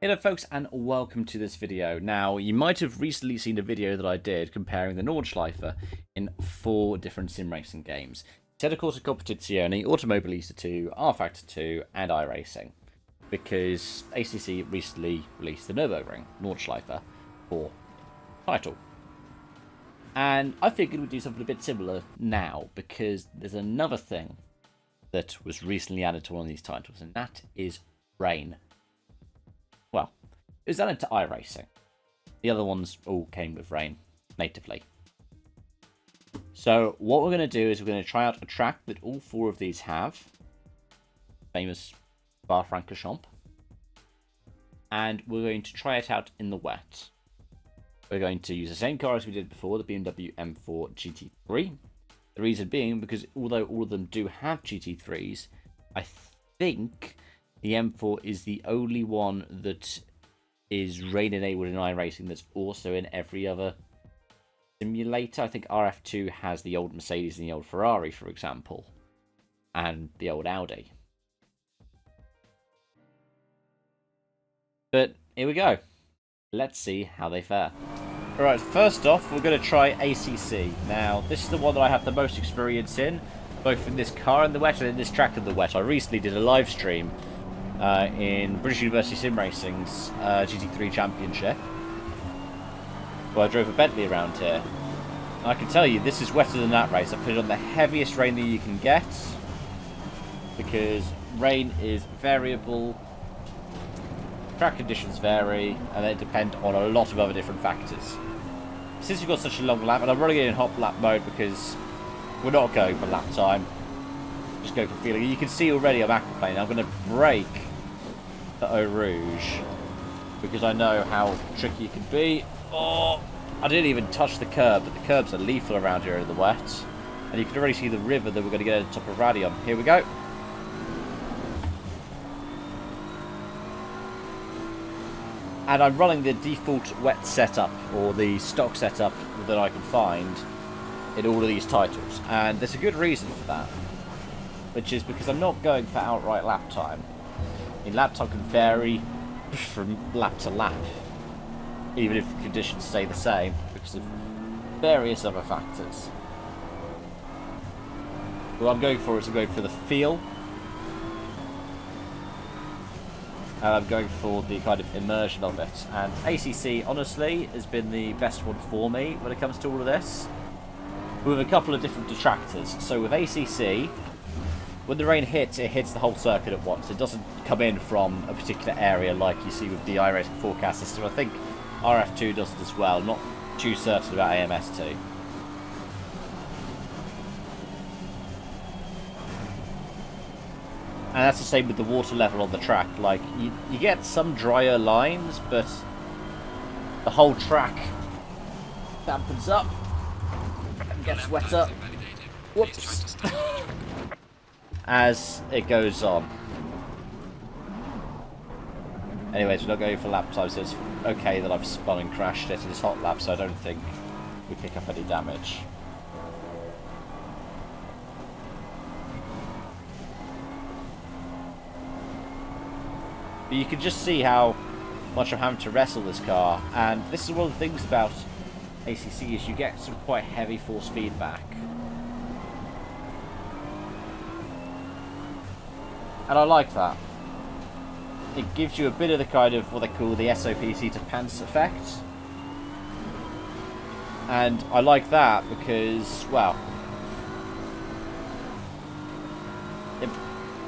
Hello folks and welcome to this video. Now you might have recently seen a video that I did comparing the Nordschleifer in 4 different sim racing games. Corsa Competizione, Automobilista 2, rFactor 2 and iRacing. Because ACC recently released the Nürburgring Nordschleifer for title. And I figured we'd do something a bit similar now because there's another thing that was recently added to one of these titles, and that is rain. Well, it was added to iRacing. The other ones all came with rain natively. So what we're going to do is we're going to try out a track that all 4 of these have. Famous Spa-Francorchamps. And we're going to try it out in the wet. We're going to use the same car as we did before, the BMW M4 GT3. The reason being because although all of them do have GT3s, I think the M4 is the only one that is rain enabled in iRacing that's also in every other simulator. I think RF2 has the old Mercedes and the old Ferrari, for example, and the old Audi. But here we go. Let's see how they fare. Alright, first off, we're going to try ACC. Now, this is the one that I have the most experience in, both in this car in the wet and in this track in the wet. I recently did a live stream in British University Sim Racing's GT3 Championship, where I drove a Bentley around here. And I can tell you, this is wetter than that race. I put it on the heaviest rain that you can get, because rain is variable, track conditions vary, and they depend on a lot of other different factors. Since you've got such a long lap, and I'm running it in hot lap mode because we're not going for lap time, just go for feeling. You can see already I'm aquaplaning. I'm going to brake the Eau Rouge because I know how tricky it can be. Oh, I didn't even touch the curb, but the curbs are lethal around here in the wet. And you can already see the river that we're going to get at the top of Radion. Here we go. And I'm running the default wet setup, or the stock setup that I can find in all of these titles. And there's a good reason for that, which is because I'm not going for outright lap time. I mean, lap time can vary from lap to lap, even if the conditions stay the same, because of various other factors. What I'm going for is I'm going for the feel, and I'm going for the kind of immersion of it. And ACC, honestly, has been the best one for me when it comes to all of this, with a couple of different detractors. So with ACC, when the rain hits, it hits the whole circuit at once. It doesn't come in from a particular area like you see with the iRacing forecast system. I think RF2 does it as well. Not too certain about AMS 2. And that's the same with the water level on the track. Like, you get some drier lines, but the whole track dampens up and gets wetter. Whoops. As it goes on. Anyways, we're not going for lap time, so it's okay that I've spun and crashed it in this hot lap, so I don't think we pick up any damage. But you can just see how much I'm having to wrestle this car, and this is one of the things about ACC is you get some quite heavy force feedback. And I like that. It gives you a bit of the kind of what they call the SOPC to pants effect. And I like that because, well, it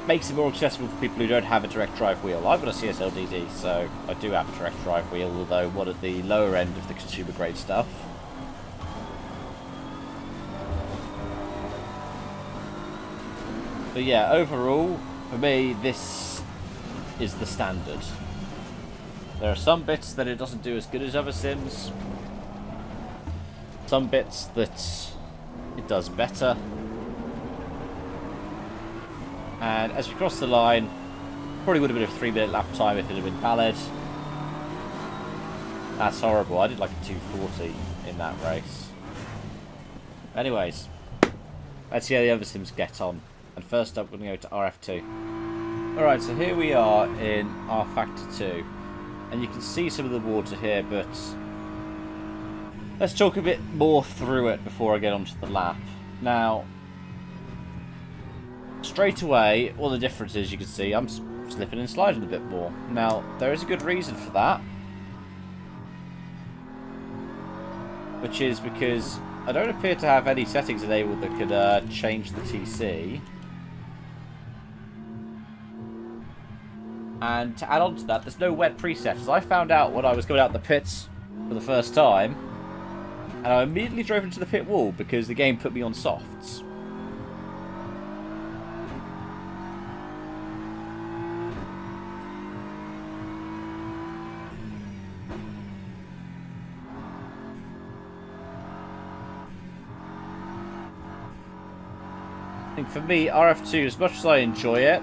makes it more accessible for people who don't have a direct drive wheel. I've got a CSLDD, so I do have a direct drive wheel, although one at the lower end of the consumer grade stuff. But yeah, overall, for me, this is the standard. There are some bits that it doesn't do as good as other sims. Some bits that it does better. And as we cross the line, probably would have been a 3-minute lap time if it had been valid. That's horrible. I did like a 240 in that race. Anyways, let's see how the other sims get on. And first up, we're going to go to RF2. Alright, so here we are in rFactor 2. And you can see some of the water here, but let's talk a bit more through it before I get onto the lap. Now, straight away, all the differences you can see, I'm slipping and sliding a bit more. Now, there is a good reason for that, which is because I don't appear to have any settings enabled that could change the TC. And to add on to that, there's no wet preset. As I found out when I was going out the pits for the first time, and I immediately drove into the pit wall because the game put me on softs. I think for me, RF2, as much as I enjoy it,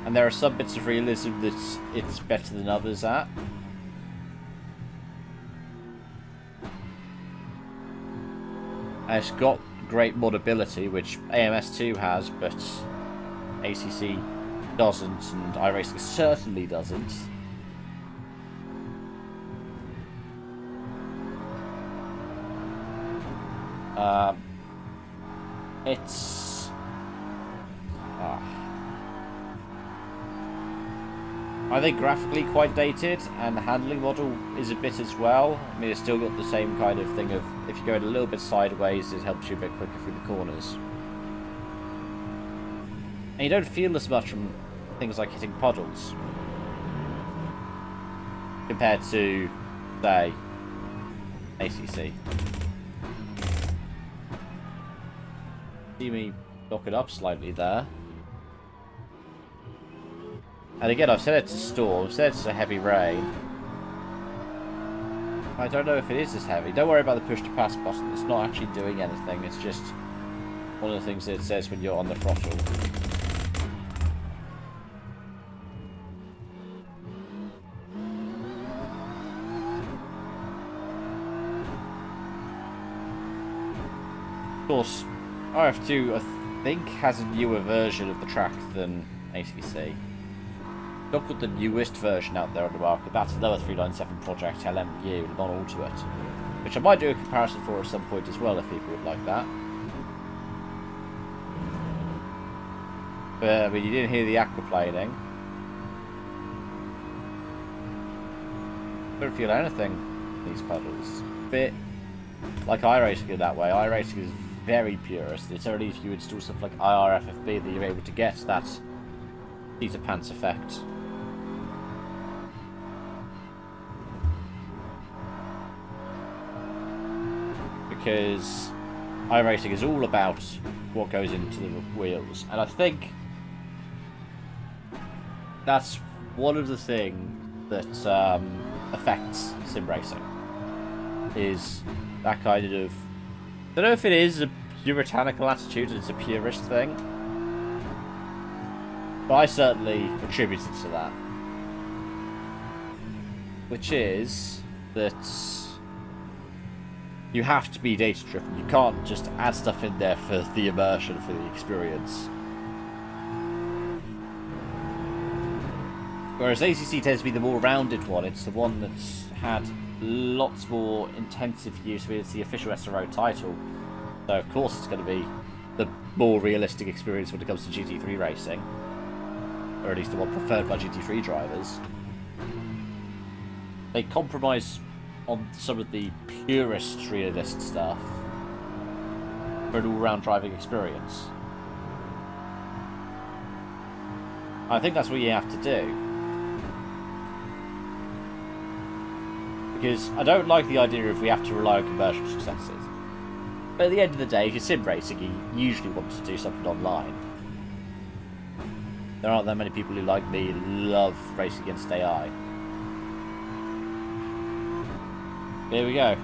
and there are some bits of realism that it's better than others at, and it's got great modability, which AMS2 has, but ACC doesn't, and iRacing certainly doesn't. It's I think graphically quite dated, and the handling model is a bit as well. I mean, it's still got the same kind of thing of if you go a little bit sideways, it helps you a bit quicker through the corners. And you don't feel as much from things like hitting puddles compared to, say, ACC. See me knock it up slightly there. And again, I've set it to storm, I've set it to heavy rain. I don't know if it is as heavy. Don't worry about the push to pass button, it's not actually doing anything, it's just one of the things that it says when you're on the throttle. Of course, RF2 I think has a newer version of the track than ACC. Not got the newest version out there on the market. That's another 397 Project LMU, non-auto it, which I might do a comparison for at some point as well if people would like that. But I mean, you didn't hear the aquaplaning. Don't feel anything in these pedals. Bit like iRacing in that way. iRacing is very purist. It's only if you install stuff like IRFFB that you're able to get that Peter Pants effect. Because iRacing is all about what goes into the wheels, and I think that's one of the things that affects sim racing, is that kind of, I don't know if it is a puritanical attitude and it's a purist thing, but I certainly attribute it to that, which is that you have to be data driven. You can't just add stuff in there for the immersion, for the experience. Whereas ACC tends to be the more rounded one. It's the one that's had lots more intensive use with the official SRO title. So of course it's going to be the more realistic experience when it comes to GT3 racing. Or at least the one preferred by GT3 drivers. They compromise on some of the purest realist stuff for an all-round driving experience. I think that's what you have to do. Because I don't like the idea of we have to rely on commercial successes. But at the end of the day, if you're sim racing, you usually want to do something online. There aren't that many people who, like me, love racing against AI. Here we go.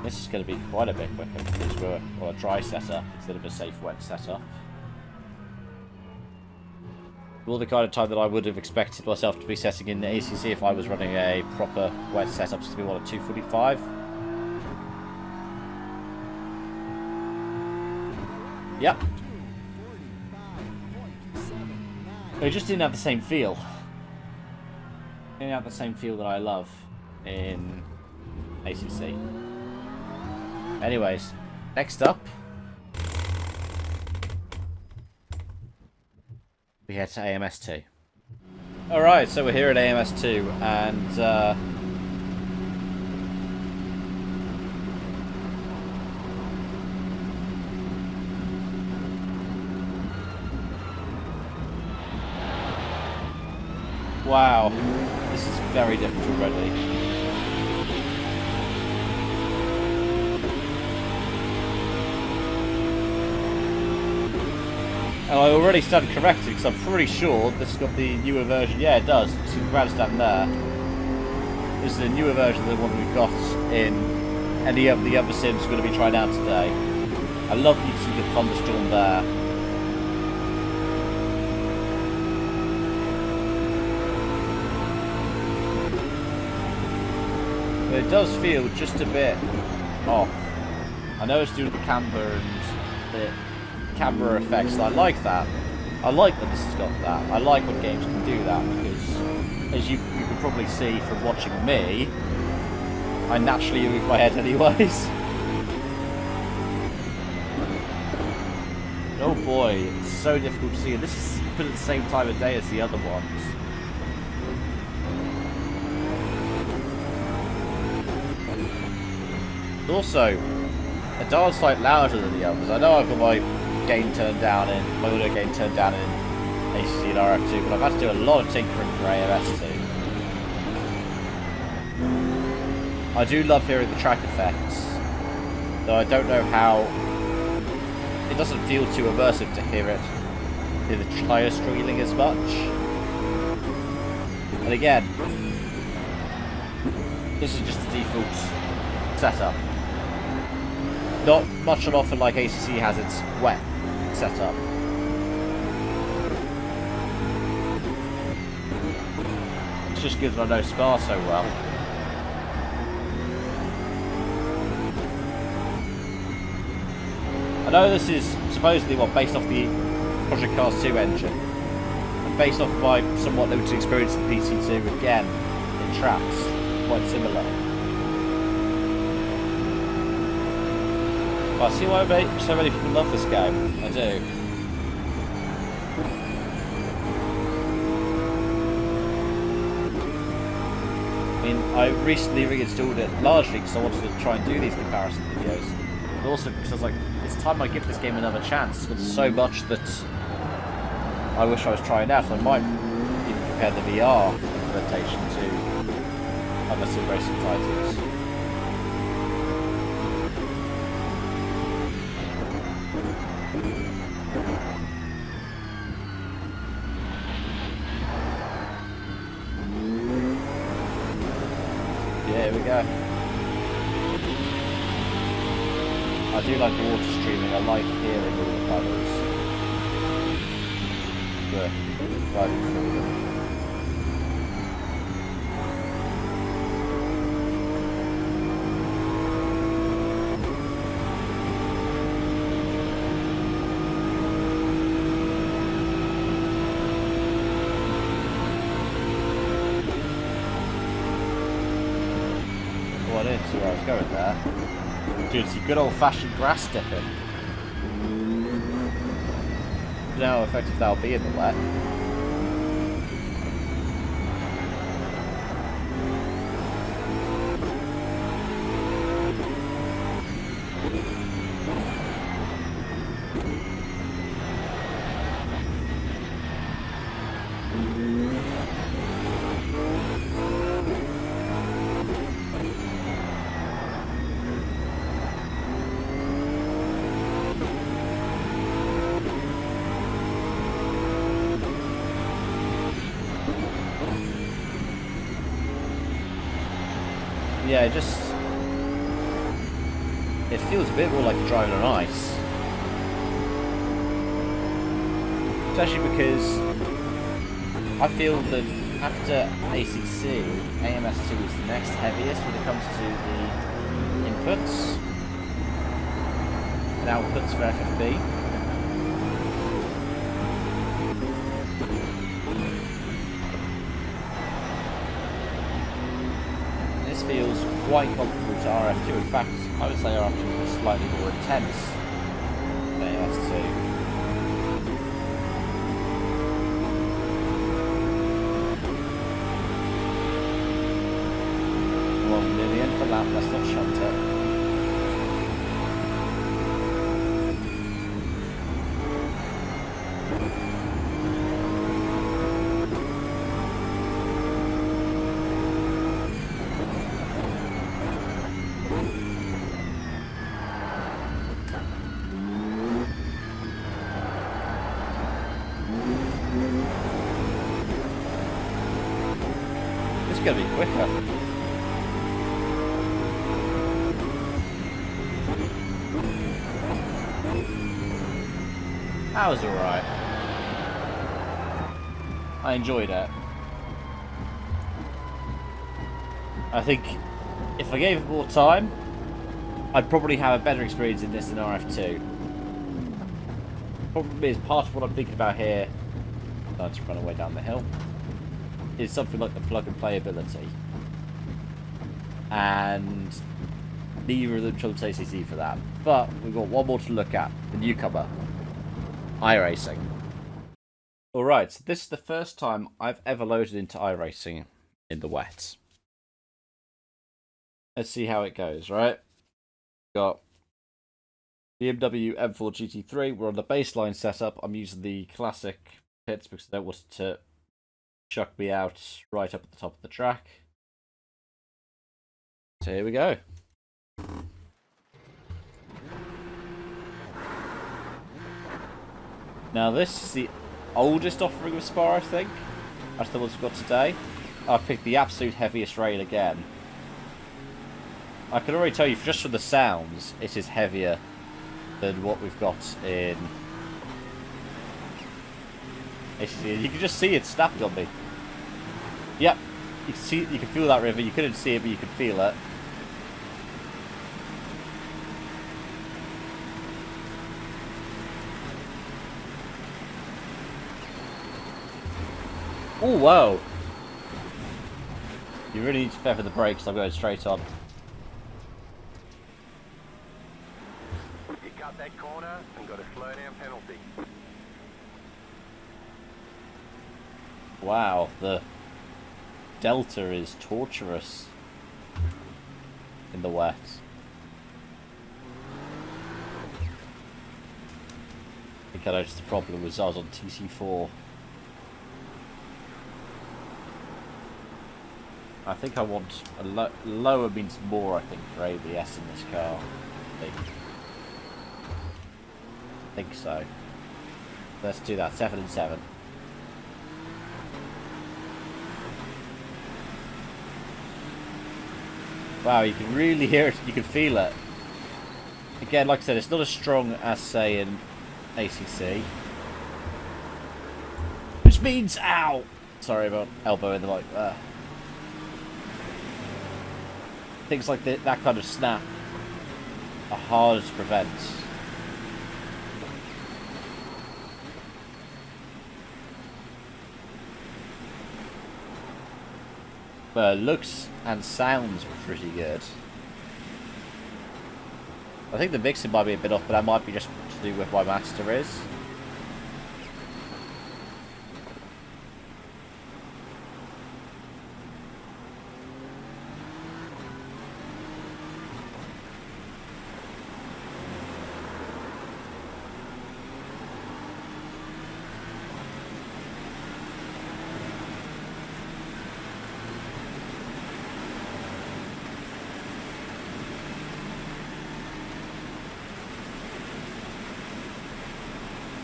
This is going to be quite a bit quicker because we're on a dry setup instead of a safe wet setup. All the kind of time that I would have expected myself to be setting in the ACC if I was running a proper wet setup. It's going to be, what, a 245? Yep. It just didn't have the same feel. Getting out the same feel that I love in ACC. Anyways, next up, we head to AMS 2. Alright, so we're here at AMS 2, and wow, this is very different already. And I already stand corrected because I'm pretty sure this has got the newer version. Yeah, it does. See the grandstand there. This is a newer version than the one we've got in any of the other sims we're going to be trying out today. I love you to see the thunderstorm there. But it does feel just a bit off. I know it's due to the camber and the camera effects, and I like that. I like that this has got that. I like when games can do that because, as you can probably see from watching me, I naturally move my head anyways. Oh boy, it's so difficult to see. And this is put at the same time of day as the other ones. Also, the dial's slightly louder than the others. I know I've got my gain turned down in, my audio gain turned down in ACC and RF2, but I've had to do a lot of tinkering for AMS 2. I do love hearing the track effects, though I don't know how. It doesn't feel too immersive to hear it in the tyre streaming as much. And again, this is just the default setup. Not much on offer like ACC has its wet setup. It's just good that I know Spa so well. I know this is supposedly based off the Project Cars 2 engine, and based off my somewhat limited experience in PC2, again, it tracks quite similar. I see why so many people love this game. I do. I mean, I recently reinstalled it largely because I wanted to try and do these comparison videos, but also because I was like, it's time I give this game another chance. It's got so much that I wish I was trying out. I might even compare the VR implementation to other sim racing titles. Here we go. I do like the water streaming. I like hearing all the puddles. Riding through them. I didn't see where I was going there. Dude, it's a good old-fashioned grass stepping. I don't know how effective that'll be in the wet. Yeah, it feels a bit more like driving on ice. Especially because I feel that after ACC, AMS2 is the next heaviest when it comes to the inputs and outputs for FFB. this feels quite comparable to RF2. In fact, I would say RF2 is slightly more intense than AS2. Well, near the end of the lap, let's not shunt it. It's going to be quicker. That was alright. I enjoyed it. I think if I gave it more time, I'd probably have a better experience in this than RF2. Problem is, part of what I'm thinking about here, I'm going to run away down the hill, is something like the plug and play ability. And neither of them trumps ACC for that. But we've got one more to look at, the newcomer, iRacing. Alright, so this is the first time I've ever loaded into iRacing in the wet. Let's see how it goes, right? Got BMW M4 GT3. We're on the baseline setup. I'm using the classic pits because I don't want it to chuck me out right up at the top of the track. So here we go. Now this is the oldest offering of Spa, I think. That's the ones we've got today. I've picked the absolute heaviest rail again. I can already tell you, just from the sounds, it is heavier than what we've got in ACC. You can just see it snapping on me. Yep, you can see, you can feel that river. You couldn't see it, but you could feel it. Oh, whoa. You really need to feather the brakes. I'm going straight on. You cut that corner and got a slow down penalty. Wow, the delta is torturous in the wet. I think I noticed the problem was I was on TC4. I think I want a lower means more, I think, for ABS in this car. I think so. Let's do that. 7 and 7. Wow, you can really hear it. You can feel it. Again, like I said, it's not as strong as, say, in ACC. Which means, ow! Sorry about elbowing the mic there. Things like that kind of snap are hard to prevent. But looks and sounds pretty good. I think the mixing might be a bit off, but that might be just to do with my master is.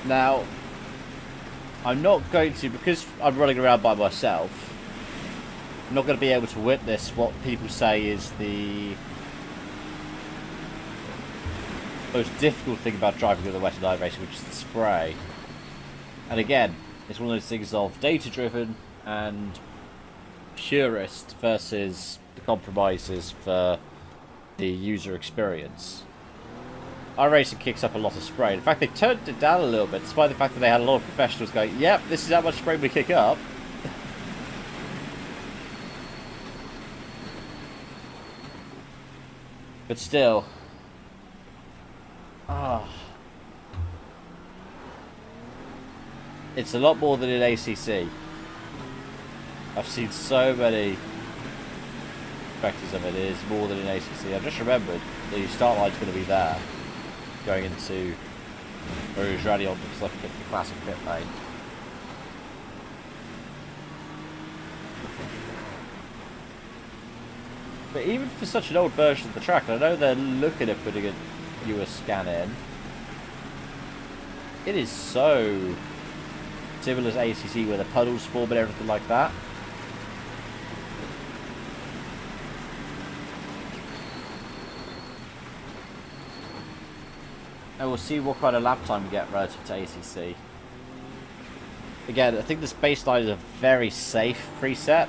Now, I'm not going to, because I'm running around by myself, I'm not going to be able to witness what people say is the most difficult thing about driving with the wet and iRacing, which is the spray. And again, it's one of those things of data-driven and purist versus the compromises for the user experience. iRacing kicks up a lot of spray. In fact, they turned it down a little bit, despite the fact that they had a lot of professionals going, yep, this is how much spray we kick up. But still. Ah. It's a lot more than in ACC. I've seen so many specters of it. It is more than in ACC. I've just remembered the start line's going to be there. Going into Rouge ready on the classic pit lane. But even for such an old version of the track, I know they're looking at putting a newer scan in. It is so similar to ACC where the puddles form and everything like that. And we'll see what kind of lap time we get relative to ACC. Again, I think this baseline is a very safe preset.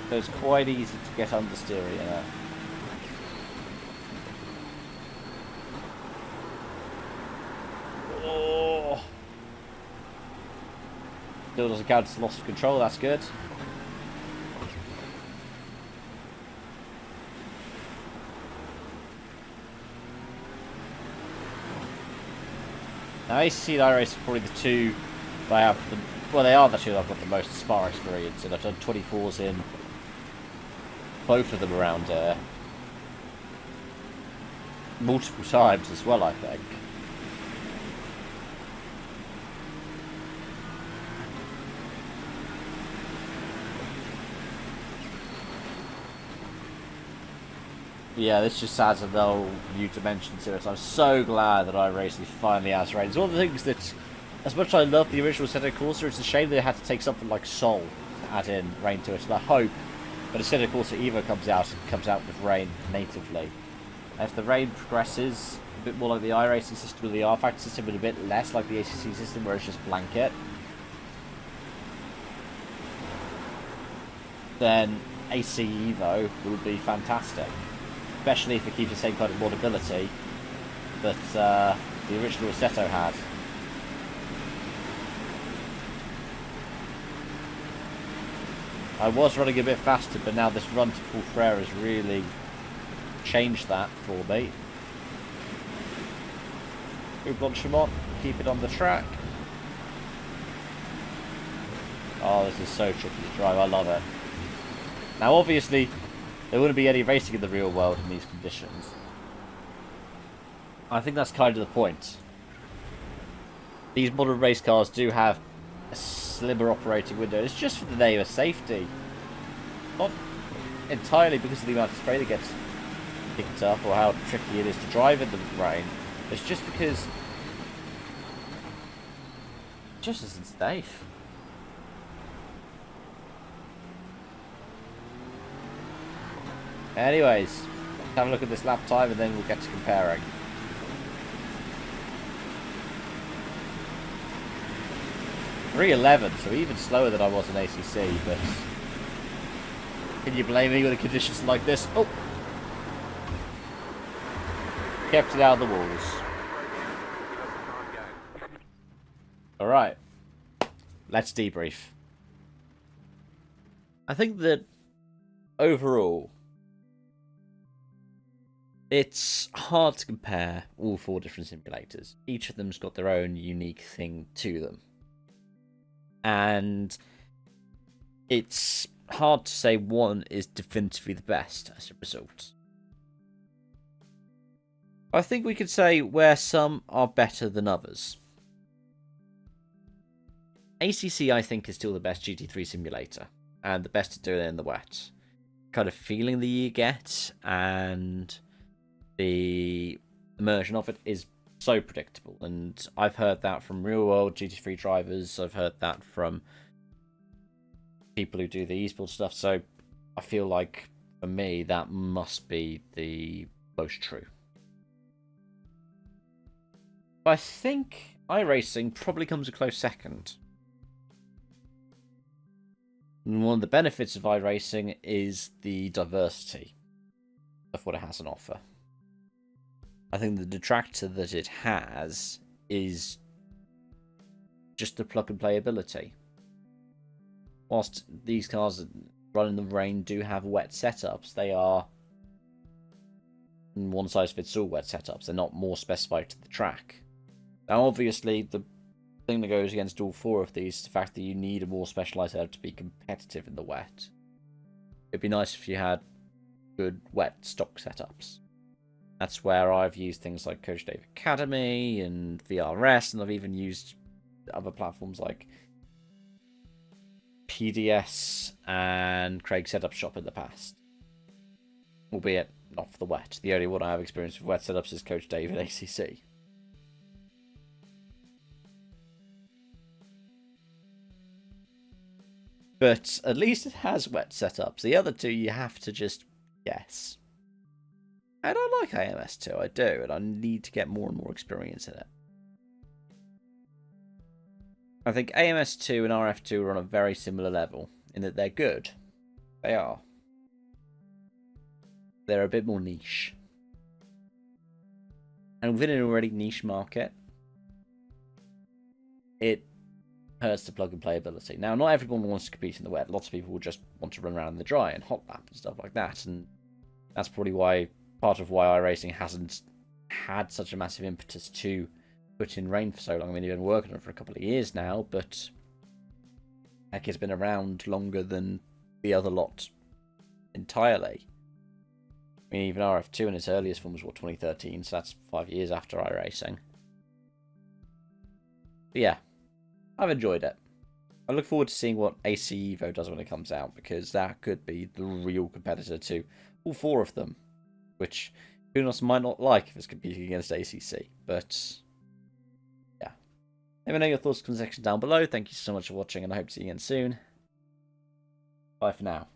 So it's quite easy to get understeer in it. Oh. Still doesn't count as loss of control, that's good. Now ACC and iRacing are probably the two that I have the, well, they are the two that I've got the most Spa experience in. I've done 24s in both of them around here. Multiple times as well, I think. Yeah, this just adds a whole new dimension to it. I'm so glad that iRacing finally has rain. It's one of the things that, as much as I love the original Assetto Corsa, it's a shame they had to take something like Sol to add in rain to it. And I hope that Assetto Corsa Evo comes out with rain natively. And if the rain progresses a bit more like the iRacing system or the rFactor system, and a bit less like the ACC system where it's just blanket, then AC Evo would be fantastic. Especially if it keeps the same kind of moddability that the original Assetto had. I was running a bit faster, but now this run to Paul Frere has really changed that for me. Blanchimont, keep it on the track. Oh, this is so tricky to drive, I love it. Now obviously, there wouldn't be any racing in the real world in these conditions. I think that's kind of the point. These modern race cars do have a slimmer operating window. It's just for the name of safety. Not entirely because of the amount of spray that gets picked up or how tricky it is to drive in the rain. It's just because it just isn't safe. Anyways, let's have a look at this lap time and then we'll get to comparing. .311, so even slower than I was in ACC, but can you blame me with the conditions like this? Oh! Kept it out of the walls. Alright. Let's debrief. I think that overall, it's hard to compare all four different simulators. Each of them's got their own unique thing to them. And it's hard to say one is definitively the best as a result. I think we could say where some are better than others. ACC, I think, is still the best GT3 simulator, and the best at doing it in the wet. Kind of feeling that you get, and the immersion of it is so predictable, and I've heard that from real world GT3 drivers. I've heard that from people who do the esports stuff, so I feel like for me that must be the most true. I think iRacing probably comes a close second. And one of the benefits of iRacing is the diversity of what it has on offer. I think the detractor that it has is just the plug and play ability. whilst these cars that run in the rain do have wet setups, they are one size fits all wet setups. They're not more specified to the track. Now, obviously, the thing that goes against all 4 of these is the fact that you need a more specialized setup to be competitive in the wet. It'd be nice if you had good wet stock setups. That's where I've used things like Coach Dave Academy and VRS, and I've even used other platforms like PDS and Craig Setup Shop in the past. Albeit not for the wet. The only one I have experience with wet setups is Coach Dave and ACC. But at least it has wet setups. The other 2 you have to just guess. And I like AMS too, I do, and I need to get more and more experience in it. I think AMS 2 and RF2 are on a very similar level, in that they're good. They are. They're a bit more niche. And within an already niche market, it hurts the plug and play ability. Now, not everyone wants to compete in the wet. Lots of people will just want to run around in the dry and hot lap and stuff like that, and that's probably why part of why iRacing hasn't had such a massive impetus to put in rain for so long. I mean, they've been working on it for a couple of years now, but heck, it's been around longer than the other lot entirely. I mean, even RF2 in its earliest form was, 2013, so that's 5 years after iRacing. But yeah, I've enjoyed it. I look forward to seeing what AC Evo does when it comes out, because that could be the real competitor to all 4 of them. Which who knows might not like if it's competing against ACC, but yeah. Let me know your thoughts in the section down below. Thank you so much for watching, and I hope to see you again soon. Bye for now.